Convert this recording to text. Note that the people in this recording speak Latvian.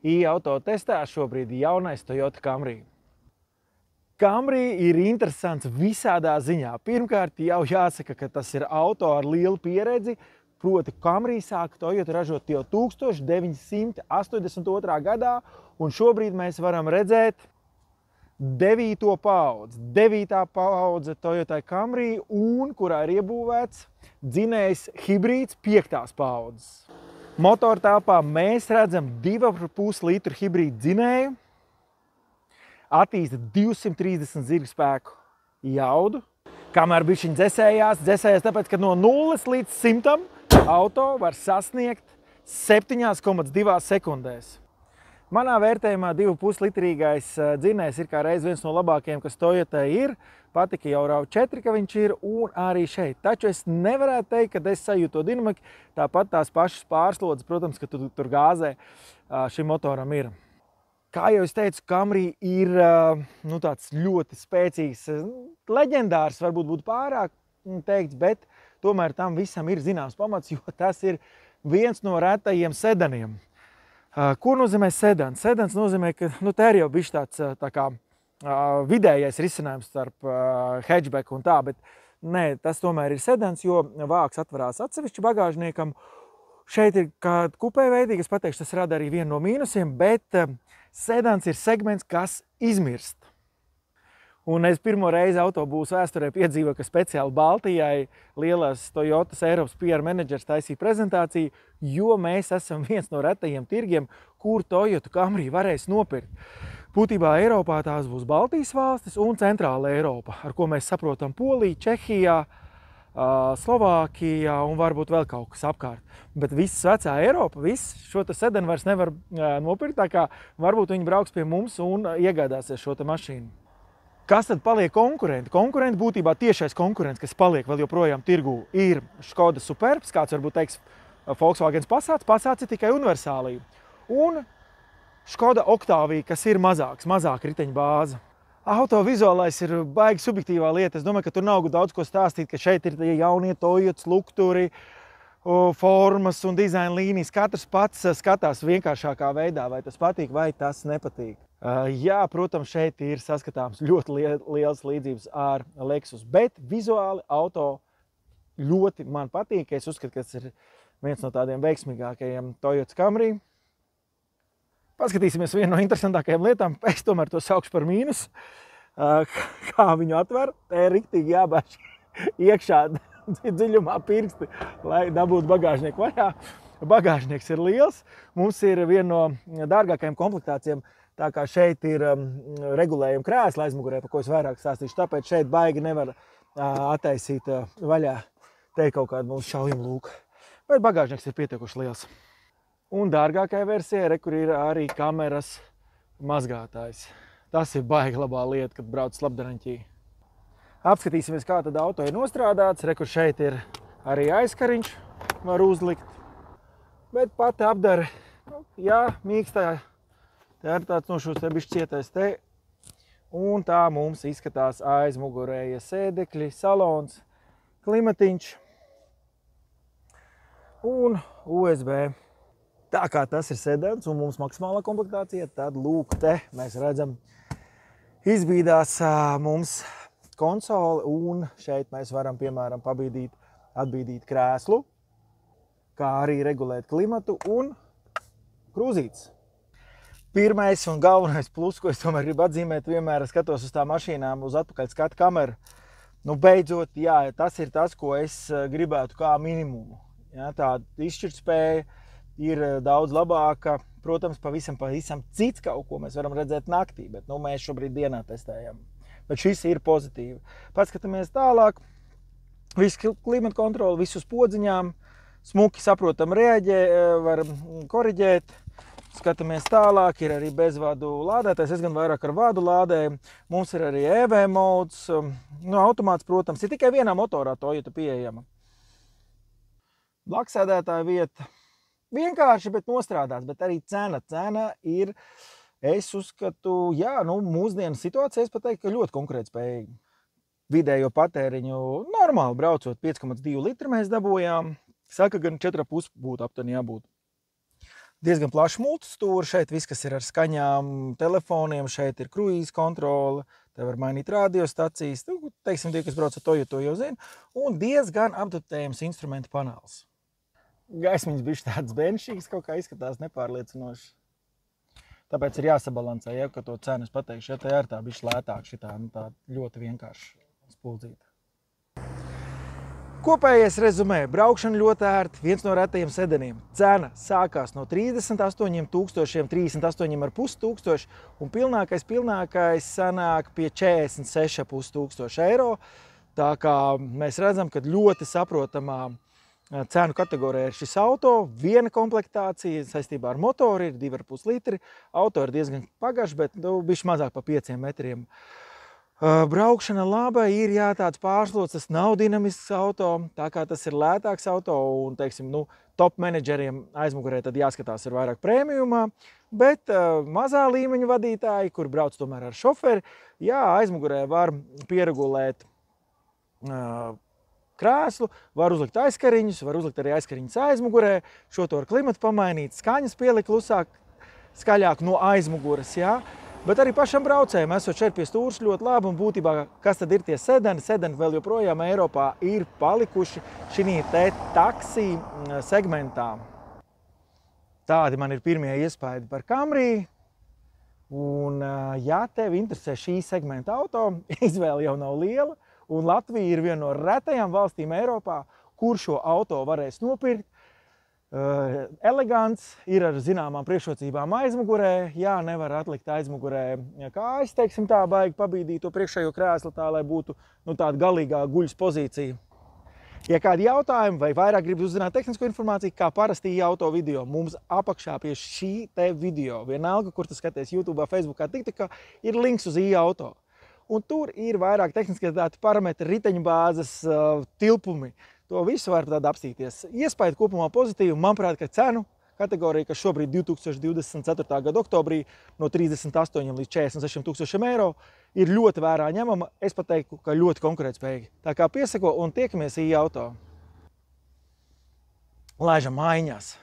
E-auto testā šobrīd jaunais Toyota Camry. Camry ir interesants visādā ziņā. Pirmkārt, jau jāsaka, ka tas ir auto ar lielu pieredzi, proti Camry sāka Toyota ražot jau 1982. gadā, un šobrīd mēs varam redzēt 9. paudze Toyota Camry, un kurā ir iebūvēts dzinējs hibrīds 5. paudzes. Motortāpā mēs redzam 2,5 litru hibrīdu dzinēju, attīsta 230 zirgspēku jaudu, kamēr bišķiņ dzesējās tāpēc, ka no 0 līdz 100 auto var sasniegt 7,2 sekundēs. Manā vērtējumā 2,5 litrīgais dzinējs ir kā reiz viens no labākajiem, kas Toyotai ir. Patika jau RAV4, ka viņš ir, un arī šeit. Taču es nevarētu teikt, ka es sajūtu to dinamiku. Tāpat tās pašas pārslodzes, protams, ka tur gāzē šim motoram ir. Kā jau es teicu, Camry ir tāds ļoti spēcīgs, leģendārs, varbūt būtu pārāk teikts, bet tomēr tam visam ir zināms pamats, jo tas ir viens no retajiem sedaniem. Ko nozīmē sedans? Sedans nozīmē, ka te ir jau bišķi tāds tā kā vidējais risinājums starp hatchback un tā, bet nē, tas tomēr ir sedans, jo vāks atverās atsevišķi bagāžniekam. Šeit ir kā kupē veidīgi, es pateikšu, tas rada arī vienu no mīnusiem, bet sedans ir segments, kas izmirst. Un es pirmo reizi autobūsu vēsturē piedzīvoju, ka speciāli Baltijai lielās Toyotas Eiropas PR menedžers taisīja prezentāciju, jo mēs esam viens no retajiem tirgiem, kur Toyota Camry varēs nopirkt. Būtībā Eiropā tās būs Baltijas valstis un Centrāla Eiropa, ar ko mēs saprotam Polija, Čehijā, Slovākijā un varbūt vēl kaut kas apkārt. Bet viss vecā Eiropa, viss šo sedanu vairs nevar nopirkt, tā kā varbūt viņi brauks pie mums un iegādāsies šo mašīnu. Kas tad paliek konkurenti? Konkurenti būtībā tiešais konkurents, kas paliek vēl joprojām tirgū, ir Škoda Superbs, kāds varbūt teiks Volkswagen Passats. Passats ir tikai universālija. Un Škoda Octavia, kas ir mazāk riteņu bāze. Auto vizuālais ir baigi subjektīvā lieta. Es domāju, ka tur nav daudz ko stāstīt, ka šeit ir tie jaunie Toyotas lukturi, formas un dizaina līnijas. Katrs pats skatās vienkāršākā veidā, vai tas patīk, vai tas nepatīk. Jā, protams, šeit ir saskatāms ļoti liels līdzības ar Lexus, bet vizuāli auto ļoti man patīk. Es uzskatu, ka tas ir viens no tādiem veiksmīgākajiem Toyota Camry. Paskatīsimies vienu no interesantākajām lietām. Es tomēr to saukšu par mīnus. Kā viņu atver, te ir riktīgi jābēž iekšā dziļumā pirksti, lai dabūtu bagāžnieku vaļā. Bagāžnieks ir liels. Mums ir viena no dārgākajām komplektācijām. Tā kā šeit ir regulējuma krēsla aizmugurē, par ko es vairāk stāstīšu, tāpēc šeit baigi nevar attaisīt vaļā te kaut kādu mūsu šaujumu lūku. Bet bagāžnieks ir pietiekuši liels. Un dārgākajā versijā, kur ir arī kameras mazgātājs. Tas ir baigi labā lieta, kad brauc slapdaraņķī. Apskatīsimies, kā tad auto ir nostrādāts. Kur šeit ir arī aizkariņš, var uzlikt. Bet pati apdare, jā, mīkstā. Tā ir tāds no šos te bišķi cietais te. Un tā mums izskatās aizmugurējie sēdekļi, salons, klimatiņš un USB. Tā kā tas ir sedans un mums maksimālā komplektācija, tad lūk te mēs redzam izbīdās mums konsoli un šeit mēs varam, piemēram, atbīdīt krēslu, kā arī regulēt klimatu un krūzītes. Pirmais un galvenais plus, ko es tomēr gribu atzīmēt, vienmēr skatos uz tām mašīnām, uz atpakaļ skatu kameru. Beidzot, jā, tas ir tas, ko es gribētu kā minimumu. Jā, tā izšķirtspēja ir daudz labāka. Protams, pavisam cits kaut ko mēs varam redzēt naktī, bet mēs šobrīd dienā testējam. Bet šis ir pozitīvi. Paskatāmies tālāk. Visu klimata kontroli, visus podziņām. Smuki saprotam reaģē, var koriģēt. Skatāmies tālāk, ir arī bezvadu lādētājs, es gan vairāk ar vadu lādēju. Mums ir arī EV mods, automāts, protams, ir tikai vienā motorā Toyota pieejama. Blaksēdētāja vieta vienkārši, bet nostrādās, bet arī cena. Cena ir, es uzskatu, jā, mūsdienu situācija, es pateiktu, ka ļoti konkurētspējīga. Vidējo patēriņu normāli braucot 5,2 litri mēs dabūjām. Saka, gan 4,5 būtu aptuveni jābūt. Diezgan plašs multistūra, šeit viss, kas ir ar skaņām, telefoniem, šeit ir kruīza kontrole, te var mainīt radiostacijas, teiksim, tie, kas brauc ar Toyota, to jau zina, un diezgan apdatējams instrumentu panels. Gaismiņas bišķi tāds benšīgs, kaut kā izskatās nepārliecinoši. Tāpēc ir jāsabalansē, ja, ka to cenu es pateikšu, ja tā ir tā bišķi lētāk, šitā, tā ļoti vienkārši spuldzīta. Kopējais rezumē, braukšana ļoti ērti, viens no retajiem sedeniem. Cena sākās no 38 000, 38 500 un pilnākais sanāk pie 46 500 eiro. Tā kā mēs redzam, ka ļoti saprotamā cenu kategorijā ir šis auto, viena komplektācija saistībā ar motoru ir 2,5 litri. Auto ir diezgan pagašs, bet bišķi mazāk pa 5 metriem. Braukšana laba ir, jā, tāds pārslots, tas nav dinamisks auto, tā kā tas ir lētāks auto un, teiksim, top menedžeriem aizmugurē tad jāskatās ir vairāk prēmijumā, bet mazā līmeņa vadītāji, kur brauc tomēr ar šoferi, jā, aizmugurē var pieregulēt krēslu, var uzlikt aizkariņus, var uzlikt arī aizkariņus aizmugurē, šo to ar klimatu pamainīt, skaņas pielikt klusāk, skaļāk no aizmuguras, jā. Bet arī pašam braucējiem, esot šeit pie stūras, ļoti labi, un būtībā, kas tad ir tie sedani? Sedani vēl joprojām Eiropā ir palikuši šī te taksī segmentā. Tādi man ir pirmie iespaidi par Camry. Un, ja tev interesē šī segmenta auto, izvēle jau nav liela, un Latvija ir viena no retajām valstīm Eiropā, kur šo auto varēs nopirkt. Elegants, ir ar zināmām priekšrocībām aizmugurē, jā, nevar atlikt aizmugurē kājas, teiksim tā, baigi pabīdīt to priekšējo krēslu tā, lai būtu tāda galīgā guļas pozīcija. Ja kādi jautājumi vai vairāk grib uzzināt tehnisko informāciju, kā parasti auto video, mums apakšā pie šī te video, vienalga, kur tu skaties YouTube, Facebookā, TikTokā, ir links uz auto. Un tur ir vairāk tehniskie dati parametri, riteņu bāzes, tilpumi. To visu var tad apstīties. Iespaidi kopumā pozitīvi, manuprāt, ka cenu kategorija, kas šobrīd 2024. gada oktobrī no 38 līdz 46 000 eiro, ir ļoti vērā ņemama. Es pat teiktu, ka ļoti konkurētspējīgi. Tā kā piesako un tiekamies auto. Laižam maiņās.